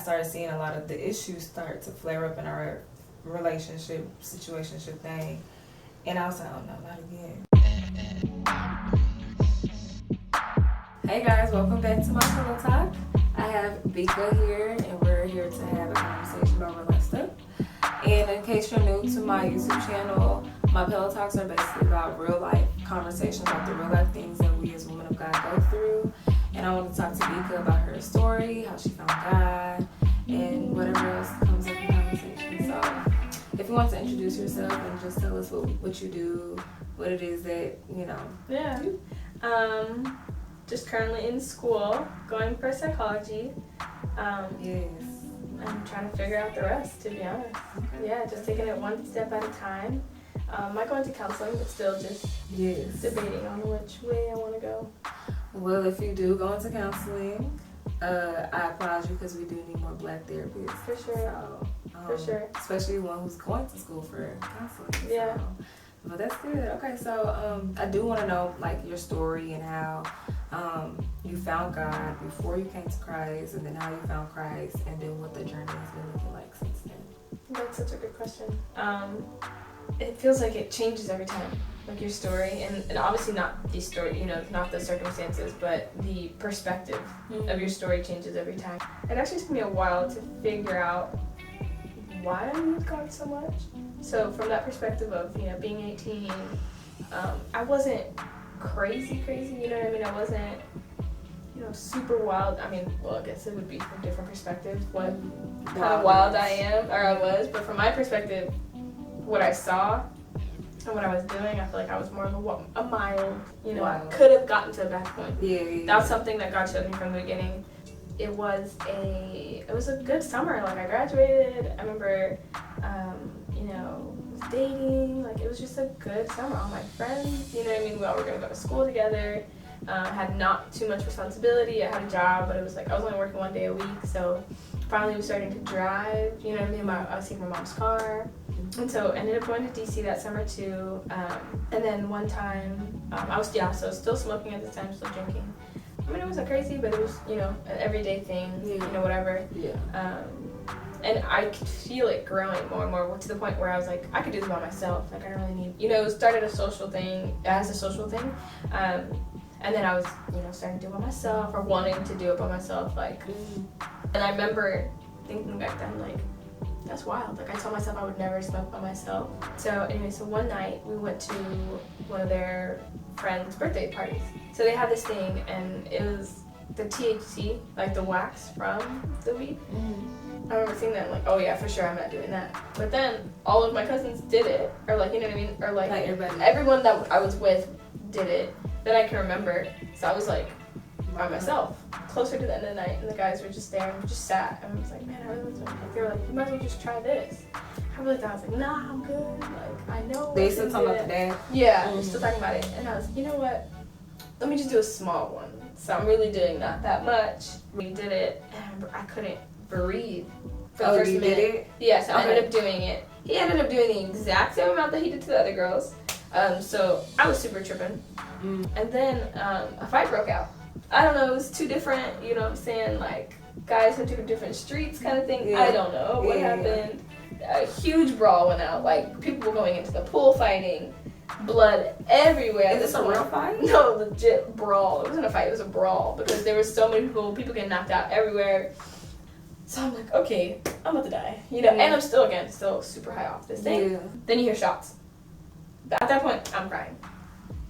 started seeing a lot of the issues start to flare up in our relationship, situationship thing. And I was like, oh no, not again. Hey guys, welcome back to my Pillow Talk. I have Bika here, and we're here to have a conversation about real life stuff. And in case you're new to my YouTube channel, my Pillow Talks are basically about real life conversations about the real life things that we as women of God go through. And I want to talk to Bika about her story, how she found God, and whatever else comes up in conversation. So if you want to introduce yourself and just tell us what you do, what it is that, you know. Yeah. Just currently in school, going for psychology. Yes. I'm trying to figure out the rest, to be honest. Okay. Yeah, just taking it one step at a time. I might go into counseling, but still just debating on which way I want to go. Well, if you do go into counseling, I applaud you because we do need more Black therapists. For sure. So, For sure. Especially one who's going to school for counseling. Yeah. So, but that's good. Okay, so I do want to know like your story and how you found God before you came to Christ, and then how you found Christ, and then what the journey has been looking like since then. That's such a good question. It feels like it changes every time, like your story, and obviously not the story, not the circumstances, but the perspective of your story changes every time. It actually took me a while to figure out why I need God so much. So from that perspective of, being 18, I wasn't crazy, you know what I mean? I wasn't, super wild. I mean, well, I guess it would be from different perspectives what kind of wild I am, or I was, but from my perspective, what I saw and what I was doing, I feel like I was more of a mild, Wow. could have gotten to a bad point. Yeah. That's something that God showed me from the beginning. It was a good summer. Like, I graduated. I remember, was dating. Like, it was just a good summer. All my friends, we all were gonna go to school together. Had not too much responsibility. I had a job, but it was like I was only working one day a week. So finally, was starting to drive. I was taking my mom's car, and so I ended up going to DC that summer too. And then one time, I was still smoking at the time, still drinking. I mean, it wasn't crazy, but it was, an everyday thing, whatever. Yeah. And I could feel it growing more and more to the point where I was like, I could do this by myself. Like, I don't really need, it started as a social thing. And then I was, starting to do it by myself, or wanting to do it by myself. Like, and I remember thinking back then, like, that's wild. Like, I told myself I would never smoke by myself. So anyway, one night we went to one of their friends' birthday parties. So they had this thing, and it was the THC, like the wax from the weed. I remember seeing that, like, oh yeah, for sure, I'm not doing that. But then all of my cousins did it, or like, you know what I mean? Or like everyone that I was with did it. Then I can remember. So I was like by myself, closer to the end of the night, and the guys were just there and we just sat. And I was like, man, I really want to smoke. Like, they were like, you might as well just try this. I really thought, I was like, nah, I'm good. Like, I know. They still talking about the dad? Yeah, we're still talking about it. And I was like, you know what? Let me just do a small one. So I'm really doing not that much. We did it, and I couldn't breathe for the first minute. Did it? Yeah, so I ended up doing it. He ended up doing the exact same amount that he did to the other girls. So I was super tripping. And then a fight broke out. I don't know, it was two different, you know what I'm saying, like guys from two different streets kind of thing. Yeah. I don't know what happened. A huge brawl went out. Like, people were going into the pool fighting. Blood everywhere. Is this a real fight? No, legit brawl. It wasn't a fight, it was a brawl, because there were so many people getting knocked out everywhere. So I'm like, okay, I'm about to die. And I'm still super high off this thing. Yeah. Then you hear shots. At that point, I'm crying.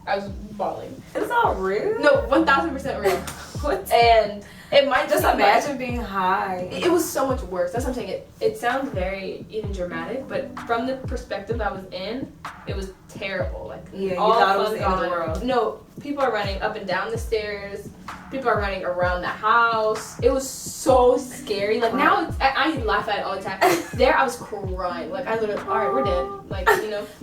I was bawling. It's all real? No, 1,000% real. What? And it might just imagine being high. It was so much worse. That's what I'm saying. It sounds very even dramatic, but from the perspective I was in, it was terrible. Like, you all thought it was fun the end of the gone. world. No, people are running up and down the stairs. People are running around the house. It was so scary. Like, now I laugh at it all the time. There I was crying. Like, I literally, all right, we're dead. Like,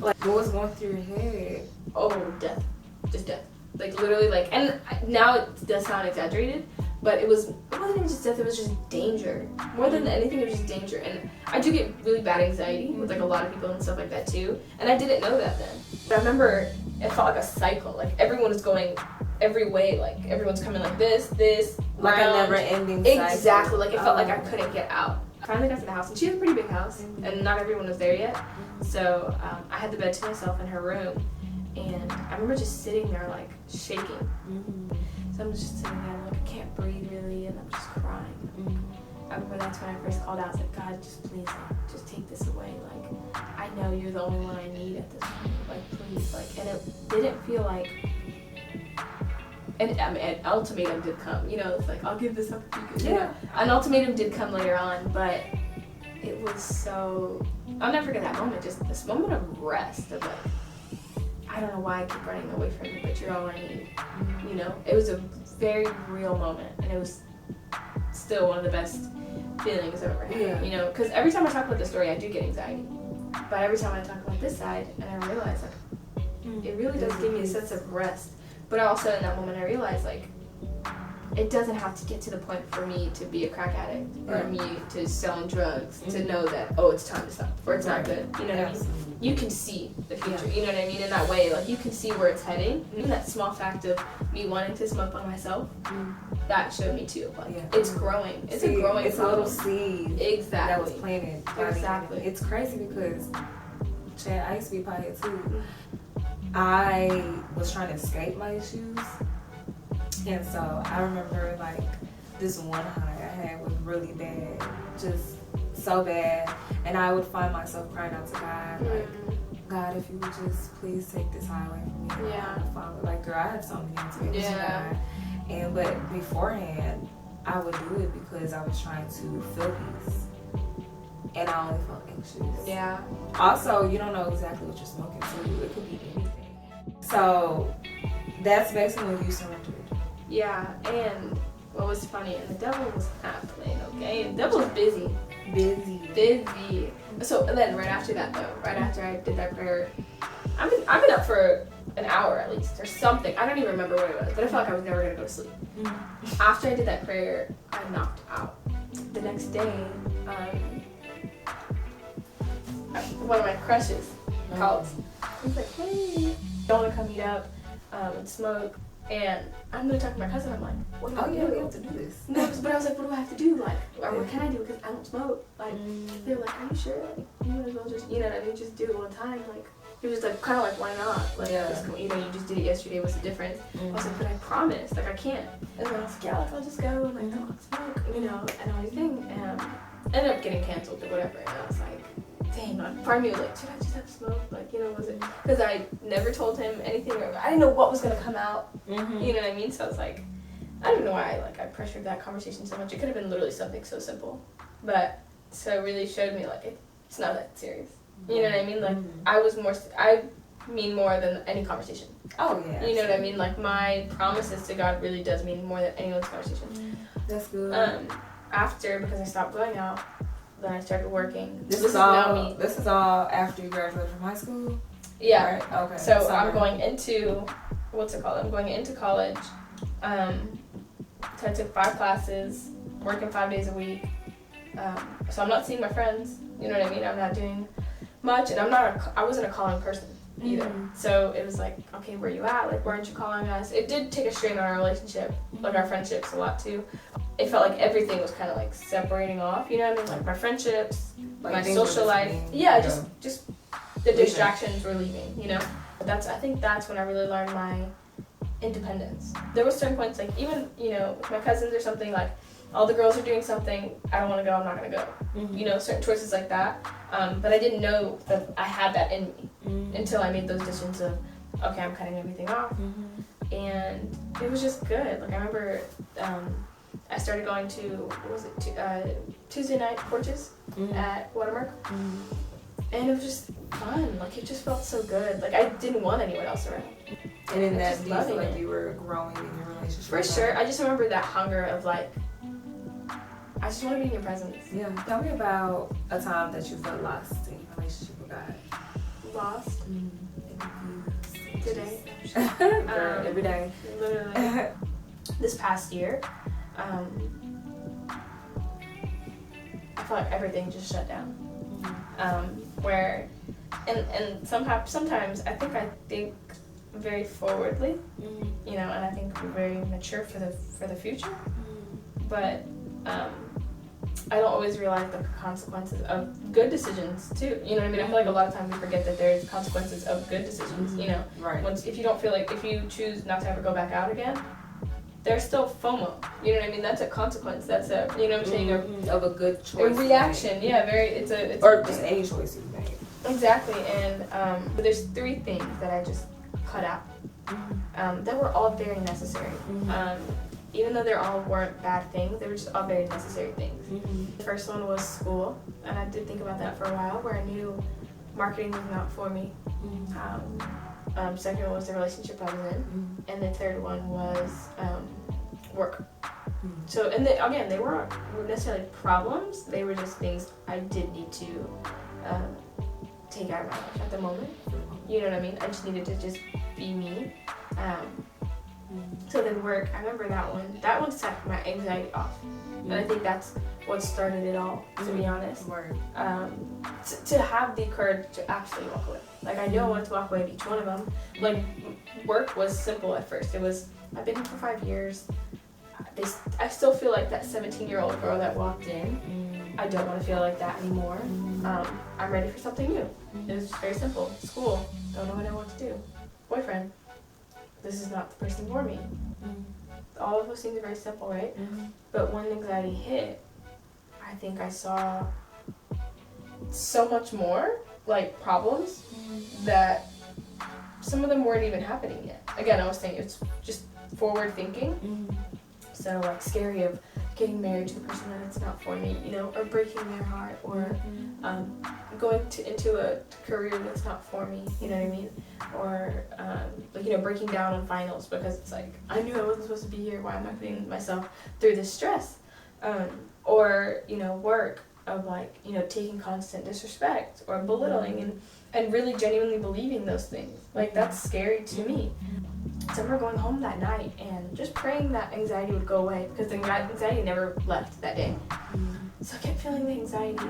Like, what was going through your head? Oh, death. Just death. Like, literally, like, and now it does sound exaggerated, but it wasn't even just death, it was just danger. More than anything, it was just danger. And I do get really bad anxiety with, like, a lot of people and stuff like that, too. And I didn't know that then. But I remember it felt like a cycle. Like, everyone was going every way, like everyone's coming like this, like round. a never-ending Exactly. cycle. Like it felt like I couldn't get out. Finally got to the house, and she has a pretty big house, and not everyone was there yet. So I had the bed to myself in her room, and I remember just sitting there like shaking. So I'm just sitting there like I can't breathe really, and I'm just crying. I remember that's when I first called out. I was like, God, just please, like, just take this away. Like, I know you're the only one I need at this point. Like, please, like, and it didn't feel like. And I mean, an ultimatum did come. You know, it's like I'll give this up if you could. You know? An ultimatum did come later on, but it was so. I'll never forget that moment. Just this moment of rest. Of like, I don't know why I keep running away from you, but you're all I need. You know, it was a very real moment, and it was still one of the best feelings I've ever had. Yeah. You know, because every time I talk about this story, I do get anxiety. But every time I talk about this side, and I realize like, it really does give me a sense of rest. But also in that moment, I realized like, it doesn't have to get to the point for me to be a crack addict or me to selling drugs to know that, oh, it's time to stop or it's not good. You know what I mean? You can see the future. You know what I mean? In that way, like you can see where it's heading. Even that small fact of me wanting to smoke by myself, that showed me too. Like it's growing. It's a growing. It's problem. a little seed that was planted. Exactly. It's crazy because, Chad, I used to be a pothead too. I was trying to escape my issues. And so I remember like this one high I had was really bad, just so bad. And I would find myself crying out to God, like, God, if you would just please take this high away from me. Yeah. Like, girl, I have so many motivations to God. And but beforehand, I would do it because I was trying to feel peace. And I only felt anxious. Yeah. Also, you don't know exactly what you're smoking to. It could be anything. So that's basically when you surrendered. Yeah, and what was funny, and the devil was not playing no game. The devil was busy. So and then right after that though, right after I did that prayer, I've been up for an hour at least or something. I don't even remember what it was, but I felt like I was never gonna go to sleep. After I did that prayer, I knocked out. The next day, one of my crushes called. He was like, "Hey, don't want to come meet up and smoke?" And I'm gonna talk to my cousin. I'm like, "What do I do? We have to do this." No, but I was like, "What do I have to do? Like, or what can I do? Because I don't smoke." Like, they're like, "Are you sure? Like, you might as well just, you know what I mean? Just do it one time." Like, it was like kind of like, why not? Like, just, you know, you just did it yesterday. What's the difference? I was like, but I promised. Like, I can't. And then I was like, yeah, like, I'll just go and like, don't smoke, you know, and everything. And ended up getting canceled or whatever. And I was like, dang, like, part of me was like, should I just have smoke? Like, you know, was it? Because I never told him anything. Or I didn't know what was gonna come out. You know what I mean? So I was like, I don't know why I pressured that conversation so much. It could have been literally something so simple, but so it really showed me like it's not that serious. You know what I mean? Like I mean more than any conversation. Oh yeah. You know what I mean? Like my promises to God really does mean more than anyone's conversation. That's good. After, because I stopped going out, then I started working. This is all after you graduated from high school? Yeah. Right? Okay. So I'm going into, what's it called? I'm going into college. So I took 5 classes, working 5 days a week. So I'm not seeing my friends. You know what I mean? I'm not doing much, and I wasn't a calling person either. So it was like, okay, where you at? Like, why aren't you calling us? It did take a strain on our relationship, like our friendships a lot too. It felt like everything was kind of like separating off. You know what I mean? Like my friendships, like my social life. Just the distractions were leaving. You know, I think that's when I really learned my independence. There were certain points, like even, you know, with my cousins or something, like all the girls are doing something, I don't want to go, I'm not going to go. You know, certain choices like that. But I didn't know that I had that in me until I made those decisions of, okay, I'm cutting everything off. And it was just good. Like I remember I started going to, what was it, Tuesday night porches at Watermark. And it was just fun. Like it just felt so good. Like I didn't want anyone else around. And in that, do you feel like you were growing in your relationship? For sure. I just remember that hunger of like, I just want to be in your presence. Yeah. Tell me about a time that you felt lost in your relationship with God. Lost? Today. Every day. Literally. This past year, I felt like everything just shut down. Where, and sometimes I think very forwardly, you know, and I think very mature for the future. But I don't always realize the consequences of good decisions too. You know what I mean? I feel like a lot of times we forget that there's consequences of good decisions. You know, right. If you choose not to ever go back out again, there's still FOMO. You know what I mean? That's a consequence. That's a, you know what I'm saying, of a good choice. A reaction. Yeah, it's or just any choice you made. Exactly. And but there's 3 things that I just cut out that were all very necessary. Even though they all weren't bad things, they were just all very necessary things. The first one was school, and I did think about that for a while, where I knew marketing was not for me. Second one was the relationship I was in, and the third one was work. So, and again, they weren't necessarily problems, they were just things I did need to take out of my life at the moment. You know what I mean? I just needed to just be me. So then work, I remember that one set my anxiety off. And I think that's what started it all, to be honest. To have the courage to actually walk away. Like, I knew I wanted to walk away at each one of them. Like, work was simple at first. I've been here for 5 years. I still feel like that 17-year-old girl that walked in. I don't want to feel like that anymore. I'm ready for something new. It was just very simple. School, don't know what I want to do. Boyfriend, this is not the person for me. All of those things are very simple, right? But when anxiety hit, I think I saw so much more, like, problems that some of them weren't even happening yet. Again, I was saying it's just forward thinking. So, like, scary of getting married to the person that it's not for me, you know, or breaking their heart, or going into a career that's not for me, you know what I mean? Or, like, you know, breaking down on finals because it's like, I knew I wasn't supposed to be here, why am I putting myself through this stress? Or, you know, work of, like, you know, taking constant disrespect or belittling and really genuinely believing those things. Like, that's scary to me. So I remember going home that night and just praying that anxiety would go away, because the anxiety never left that day. So I kept feeling the anxiety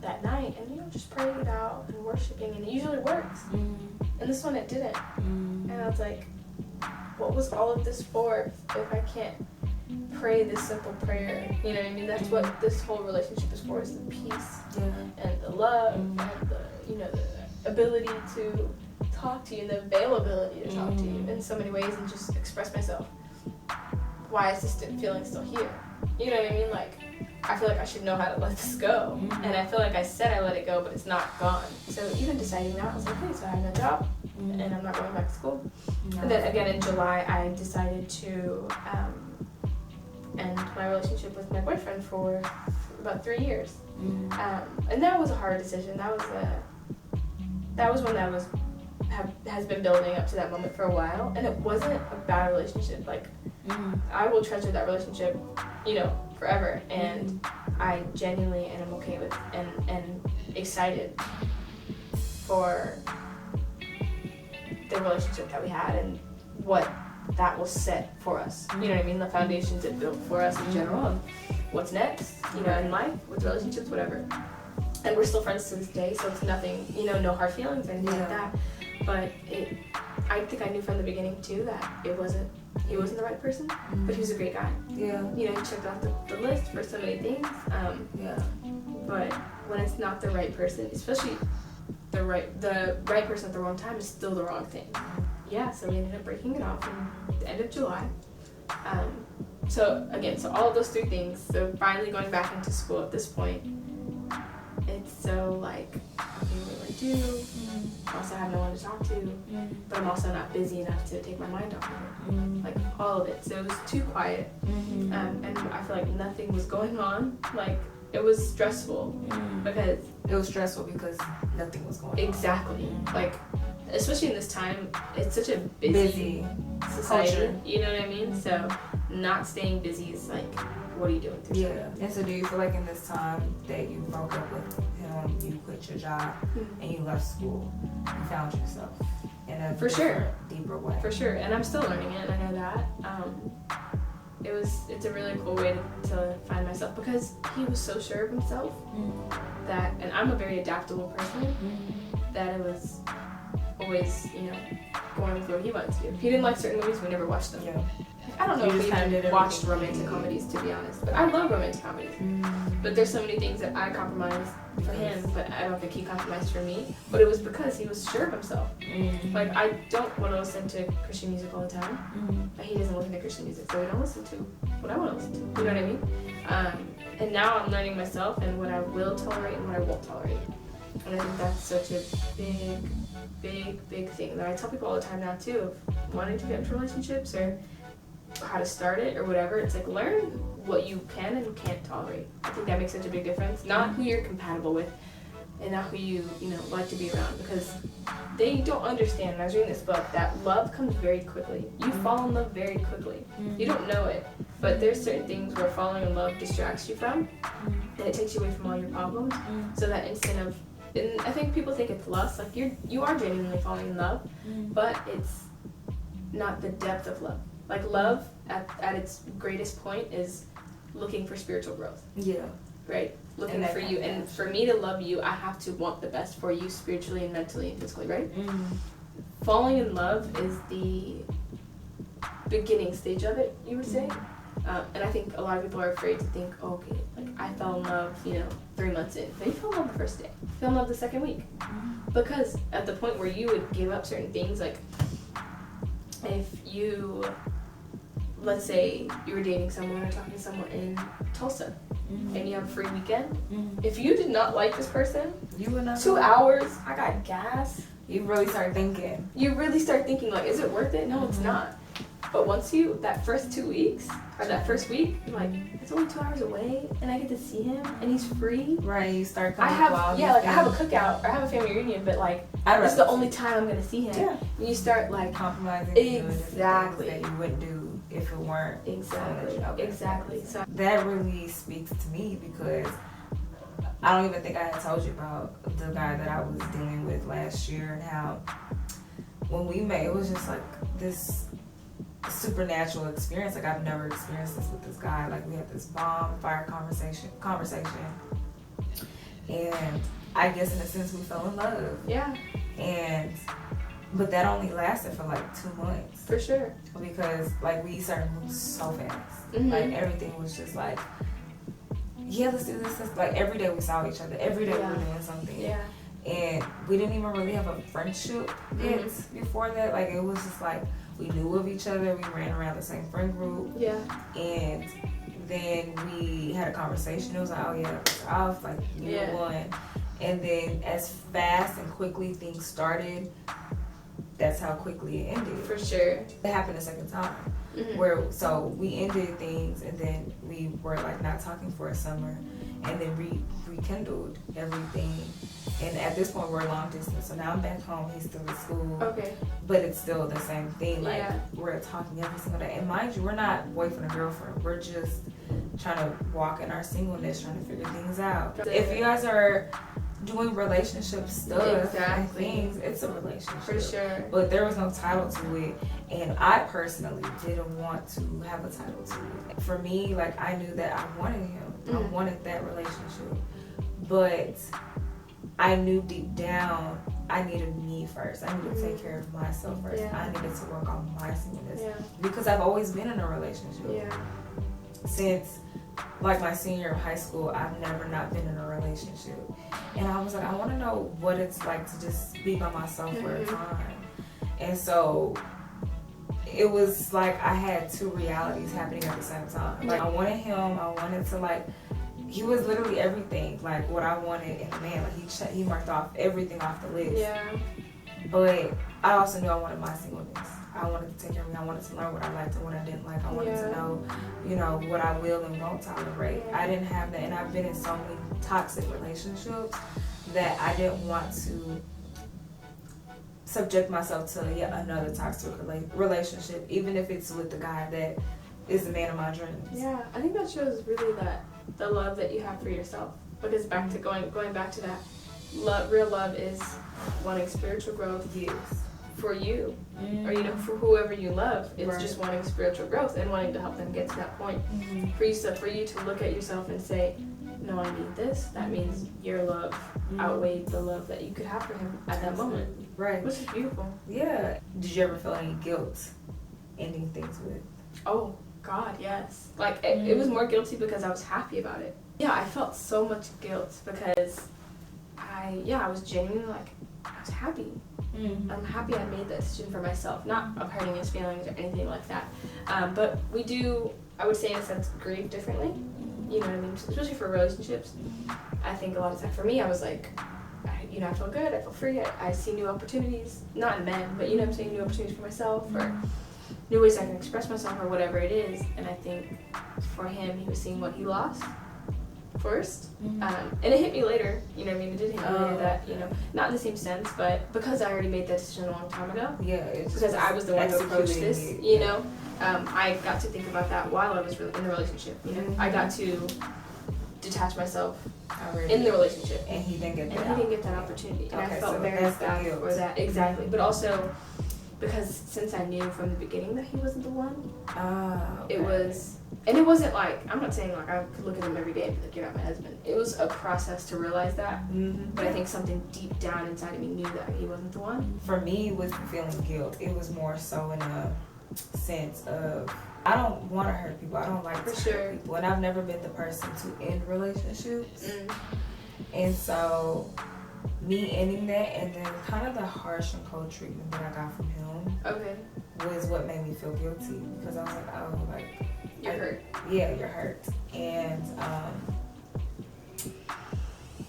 that night and, you know, just praying it out and worshiping, and it usually works. And this one, it didn't. And I was like, what was all of this for if I can't pray this simple prayer? You know what I mean? That's what this whole relationship is for, is the peace and the love and the, you know, the ability to talk to you and the availability to talk to you in so many ways and just express myself. Why is this feeling still here? You know what I mean? Like, I feel like I should know how to let this go. And I feel like I said I let it go, but it's not gone. So even deciding that, I was like, hey, so I have no job and I'm not going back to school. And then again in July, I decided to end my relationship with my boyfriend for about 3 years. And that was a hard decision. That was one that has been building up to that moment for a while, and it wasn't a bad relationship. Like, I will treasure that relationship, you know, forever, and I genuinely am okay with and excited for the relationship that we had and what that will set for us. You know what I mean? The foundations it built for us in general, and what's next, you know, in life, with relationships, whatever. And we're still friends to this day, so it's nothing, you know, no hard feelings or anything like that. But I think I knew from the beginning too that he wasn't the right person, but he was a great guy. Yeah. You know, he checked off the list for so many things. But when it's not the right person, especially the right person at the wrong time, is still the wrong thing. Yeah. So we ended up breaking it off in the end of July. So all of those 3 things. So finally going back into school at this point. It's so like, okay, what do I do? I also have no one to talk to, but I'm also not busy enough to take my mind off of it. Like, all of it. So it was too quiet, and I feel like nothing was going on. Like, it was stressful because nothing was going on. Exactly. Like, especially in this time, it's such a busy society. Culture. You know what I mean? So not staying busy is like, what are you doing through time? And so do you feel like in this time that you broke up with him, you quit your job and you left school, you found yourself in a deeper way? For sure. And I'm still learning it, and I know that. It's a really cool way to find myself, because he was so sure of himself that, and I'm a very adaptable person, that it was always, going with what he wanted to do. If he didn't like certain movies, we never watched them. Yeah. I don't know You if just we kinda even did watched everything. romantic comedies, to be honest. But I love romantic comedies. But there's so many things that I compromised for him, but I don't think he compromised for me. But it was because he was sure of himself. Like, I don't want to listen to Christian music all the time. But he doesn't listen to Christian music, so we don't listen to what I want to listen to. You know what I mean? And now I'm learning myself and what I will tolerate and what I won't tolerate. And I think that's such a big thing that I tell people all the time now too, of wanting to get into relationships or how to start it or whatever. It's like, learn what you can and can't tolerate. I think that makes such a big difference. Not who you're compatible with and not who you like to be around, because they don't understand. And I was reading this book that love comes very quickly. You fall in love very quickly. You don't know it, but there's certain things where falling in love distracts you from, and it takes you away from all your problems. So that instant of, and I think people think it's lust, like you are genuinely falling in love, but it's not the depth of love. Like, love at its greatest point is looking for spiritual growth. Yeah. Right? Looking for you. And for me to love you, I have to want the best for you spiritually and mentally and physically, right? Falling in love is the beginning stage of it, you would say. And I think a lot of people are afraid to think, okay, like, I fell in love, 3 months in. But you fell in love the first day. You fell in love the second week. Because at the point where you would give up certain things, like, if you, let's say you were dating someone or talking to someone in Tulsa, and you have a free weekend, if you did not like this person, You would not 2 hours, I got gas. You really start thinking. You really start thinking, like, is it worth it? No, it's not. But once that first 2 weeks, or that first week, you're like, it's only 2 hours away, and I get to see him, and he's free. Right, you start I coming have, while I have a cookout, or I have a family reunion, but, like, this is the only time I'm gonna see him. Yeah. And you start, like, compromising. Exactly. That you wouldn't do if it weren't. Exactly. So That really speaks to me, because I don't even think I had told you about the guy that I was dealing with last year, and how when we met, it was just like this supernatural experience. Like, I've never experienced this with this guy. Like, we had this bonfire conversation, and I guess in a sense we fell in love. yeah, But that only lasted for like 2 months, for sure. because like we started moving so fast. Mhm. Like, everything was just like, yeah, let's do this. Like, every day we saw each other. Every day we were doing something. Yeah. And we didn't even really have a friendship yet before that. Like, it was just like, we knew of each other. We ran around the same friend group. Yeah. And then we had a conversation. It was like, oh yeah, it's off. Like, you're one. And then as fast and quickly things started, that's how quickly it ended. For sure. It happened a second time. So we ended things, and then we were like not talking for a summer, and then rekindled everything. And at this point, we're long distance. So now I'm back home. He's still at school. Okay. But it's still the same thing. Like, we're talking every single day. And mind you, we're not boyfriend and girlfriend. We're just trying to walk in our singleness, trying to figure things out. If you guys are doing relationship stuff and things, it's a relationship. For sure. But there was no title to it. And I personally didn't want to have a title to it. For me, like, I knew that I wanted him. I wanted that relationship. But I knew deep down I needed me first. I needed to take care of myself first. I needed to work on my singleness. Because I've always been in a relationship. Since like my senior year of high school, I've never not been in a relationship. And I was like, I want to know what it's like to just be by myself for a time. And so it was like I had two realities happening at the same time. Like, I wanted him. I wanted to, like, he was literally everything, like what I wanted in a man. Like, he marked off everything off the list. Yeah. But I also knew I wanted my singleness. I wanted to take care of me. I wanted to learn what I liked and what I didn't like. I wanted to know, what I will and won't tolerate. I didn't have that, and I've been in so many toxic relationships that I didn't want to subject myself to yet another toxic relationship, even if it's with the guy that is the man of my dreams. Yeah, I think that shows really that the love that you have for yourself. Because back to going back to that, real love is wanting spiritual growth. Yes. For you, or for whoever you love, it's just wanting spiritual growth and wanting to help them get to that point. For you to look at yourself and say, no, I need this, that means your love outweighed the love that you could have for him at that moment. Right. Which is beautiful. Yeah. Did you ever feel any guilt ending things with? Oh, God, yes. Like, it was more guilty because I was happy about it. Yeah, I felt so much guilt because I was genuinely, like, I was happy. I'm happy I made that decision for myself, not of hurting his feelings or anything like that. But we do, I would say in a sense, grieve differently. You know what I mean? Especially for relationships. I think a lot of times, for me, I was like, I feel good, I feel free, I see new opportunities, not in men, but you know what I'm saying, new opportunities for myself, or new ways I can express myself, or whatever it is. And I think for him, he was seeing what he lost first, and it hit me later, you know what I mean, it did hit me later that, you know, not in the same sense, but because I already made that decision a long time ago, it's because I was the one who approached this, it. you know, I got to think about that while I was in the relationship, you know, I got to detach myself in the relationship, and he didn't get that. And he didn't get that opportunity, and Okay, I felt so very that's the bad guilt. for that. Exactly, but also because since I knew from the beginning that he wasn't the one, Okay. it was, and it wasn't like, I'm not saying like I could look at him every day and be like, you're not my husband. It was a process to realize that, but I think something deep down inside of me knew that he wasn't the one. For me, with feeling guilt, it was more so in a sense of, I don't want to hurt people. I don't like to hurt people. And I've never been the person to end relationships. And so, me ending that, and then kind of the harsh and cold treatment that I got from him was what made me feel guilty. Because I was like, oh, like... You're hurt. Yeah, you're hurt. And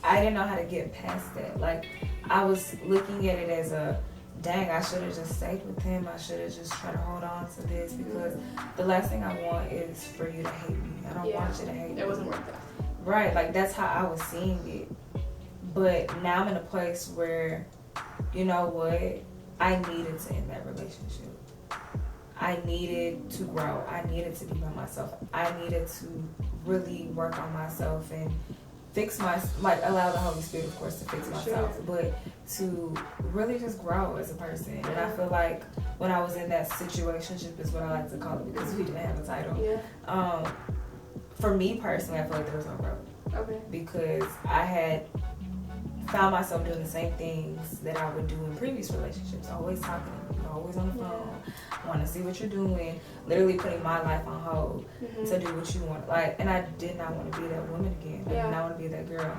I didn't know how to get past that. Like, I was looking at it as a, dang, I should have just stayed with him. I should have just tried to hold on to this, because the last thing I want is for you to hate me. I don't want you to hate me. It wasn't worth it. Right, like that's how I was seeing it. But now I'm in a place where, you know what, I needed to end that relationship. I needed to grow. I needed to be by myself. I needed to really work on myself and fix allow the Holy Spirit, of course, to fix myself, but to really just grow as a person. And I feel like when I was in that situationship is what I like to call it, because we didn't have a title. For me personally, I feel like there was no growth. Because I had found myself doing the same things that I would do in previous relationships. Always talking to you, always on the phone, want to see what you're doing, literally putting my life on hold to do what you want. Like, and I did not want to be that woman again. I did not want to be that girl.